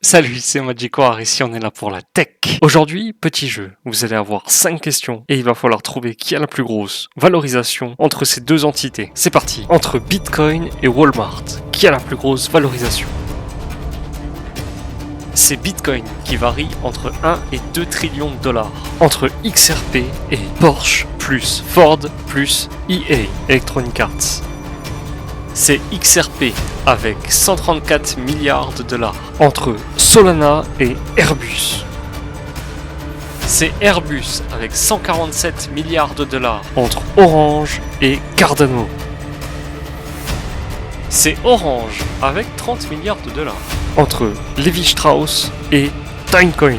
Salut, c'est Magicoire, ici on est là pour la tech. Aujourd'hui, petit jeu, vous allez avoir 5 questions et il va falloir trouver qui a la plus grosse valorisation entre ces deux entités. C'est parti, entre Bitcoin et Walmart, qui a la plus grosse valorisation? C'est Bitcoin qui varie entre 1 et 2 trillions de dollars, entre XRP et Porsche plus Ford plus EA, Electronic Arts. C'est XRP avec 134 milliards de dollars, entre Solana et Airbus. C'est Airbus avec 147 milliards de dollars, entre Orange et Cardano. C'est Orange avec 30 milliards de dollars, entre Levi-Strauss et Timecoin.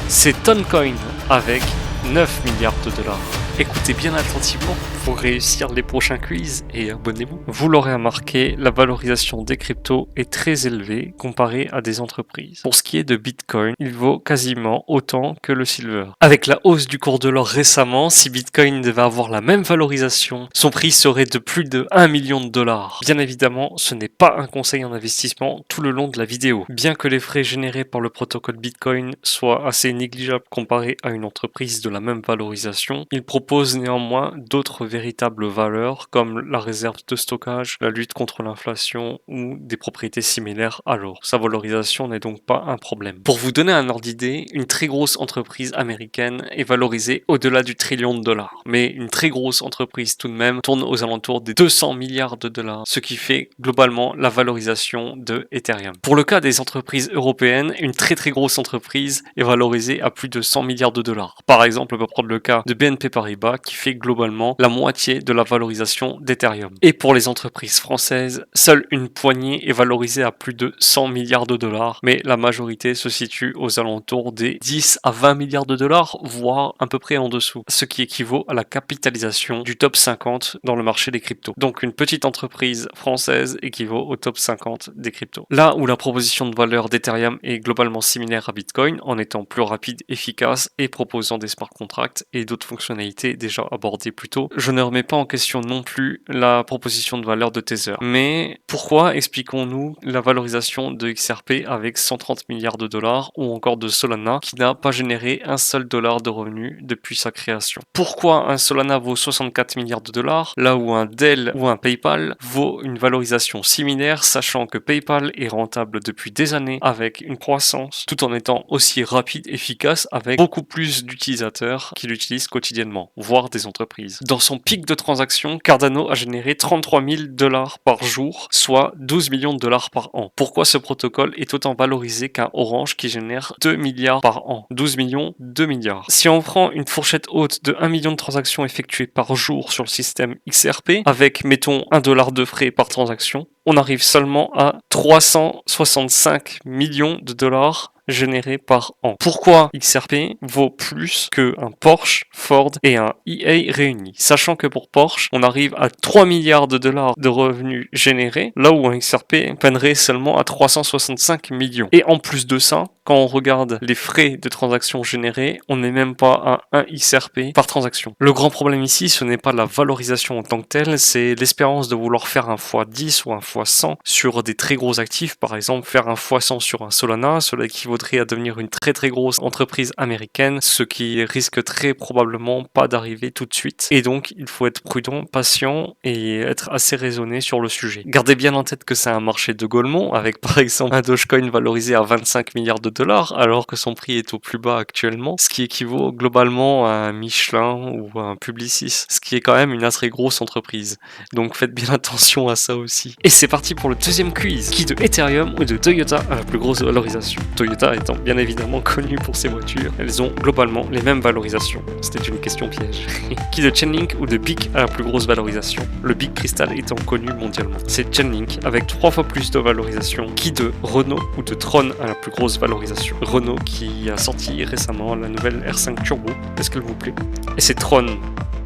C'est Toncoin avec 9 milliards de dollars. Écoutez bien attentivement pour réussir les prochains quiz et abonnez-vous. Vous l'aurez remarqué, la valorisation des cryptos est très élevée comparée à des entreprises. Pour ce qui est de Bitcoin, il vaut quasiment autant que le silver. Avec la hausse du cours de l'or récemment, si Bitcoin devait avoir la même valorisation, son prix serait de plus de 1 million de dollars. Bien évidemment, ce n'est pas un conseil en investissement tout le long de la vidéo. Bien que les frais générés par le protocole Bitcoin soient assez négligeables comparés à une entreprise de la même valorisation, il propose néanmoins d'autres véritables valeurs comme la réserve de stockage, la lutte contre l'inflation ou des propriétés similaires à l'or. Sa valorisation n'est donc pas un problème. Pour vous donner un ordre d'idée, une très grosse entreprise américaine est valorisée au-delà du trillion de dollars. Mais une très grosse entreprise tout de même tourne aux alentours des 200 milliards de dollars, ce qui fait globalement la valorisation de Ethereum. Pour le cas des entreprises européennes, une très grosse entreprise est valorisée à plus de 100 milliards de dollars. Par exemple, on peut prendre le cas de BNP Paribas qui fait globalement la moitié de la valorisation d'Ethereum. Et pour les entreprises françaises, seule une poignée est valorisée à plus de 100 milliards de dollars, mais la majorité se situe aux alentours des 10 à 20 milliards de dollars, voire à peu près en dessous, ce qui équivaut à la capitalisation du top 50 dans le marché des cryptos. Donc une petite entreprise française équivaut au top 50 des cryptos. Là où la proposition de valeur d'Ethereum est globalement similaire à Bitcoin, en étant plus rapide, efficace et proposant des smart contracts et d'autres fonctionnalités déjà abordées plus tôt, je ne remets pas en question non plus la proposition de valeur de Tether. Mais pourquoi expliquons-nous la valorisation de XRP avec 130 milliards de dollars ou encore de Solana qui n'a pas généré un seul dollar de revenus depuis sa création? Pourquoi un Solana vaut 64 milliards de dollars là où un Dell ou un PayPal vaut une valorisation similaire, sachant que PayPal est rentable depuis des années avec une croissance tout en étant aussi rapide, efficace avec beaucoup plus d'utilisateurs qui l'utilisent quotidiennement, voire des entreprises. Dans son pic de transactions, Cardano a généré 33 000 dollars par jour, soit 12 millions de dollars par an. Pourquoi ce protocole est autant valorisé qu'un Orange qui génère 2 milliards par an? 12 millions, 2 milliards. Si on prend une fourchette haute de 1 million de transactions effectuées par jour sur le système XRP, avec, mettons, 1 dollar de frais par transaction, on arrive seulement à 365 millions de dollars générés par an. Pourquoi XRP vaut plus qu'un Porsche, Ford et un EA réunis? Sachant que pour Porsche, on arrive à 3 milliards de dollars de revenus générés, là où un XRP peinerait seulement à 365 millions. Et en plus de ça, quand on regarde les frais de transaction générés, on n'est même pas à 1 XRP par transaction. Le grand problème ici, ce n'est pas la valorisation en tant que telle, c'est l'espérance de vouloir faire un x10 ou un x100 sur des très gros actifs. Par exemple, faire un x100 sur un Solana, cela équivaudrait à devenir une très grosse entreprise américaine, ce qui risque très probablement pas d'arriver tout de suite. Et donc, il faut être prudent, patient et être assez raisonné sur le sujet. Gardez bien en tête que c'est un marché de Golemont, avec par exemple un Dogecoin valorisé à 25 milliards de dollars, alors que son prix est au plus bas actuellement, ce qui équivaut globalement à un Michelin ou à un Publicis, ce qui est quand même une assez grosse entreprise. Donc faites bien attention à ça aussi. Et c'est parti pour le deuxième quiz. Qui de Ethereum ou de Toyota a la plus grosse valorisation? Toyota étant bien évidemment connu pour ses voitures, elles ont globalement les mêmes valorisations. C'était une question piège. Qui de Chainlink ou de BIC a la plus grosse valorisation? Le BIC Crystal étant connu mondialement. C'est Chainlink avec 3 fois plus de valorisation. Qui de Renault ou de Tron a la plus grosse valorisation? Renault qui a sorti récemment la nouvelle R5 Turbo. Est-ce qu'elle vous plaît? Et c'est Tron.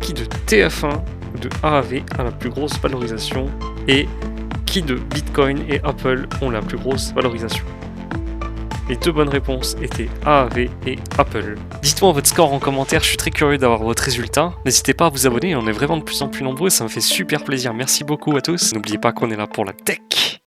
Qui de TF1 ou de AAV a la plus grosse valorisation? Et qui de Bitcoin et Apple ont la plus grosse valorisation? Les deux bonnes réponses étaient AAV et Apple. Dites-moi votre score en commentaire, je suis très curieux d'avoir votre résultat. N'hésitez pas à vous abonner, on est vraiment de plus en plus nombreux, ça me fait super plaisir. Merci beaucoup à tous. N'oubliez pas qu'on est là pour la tech.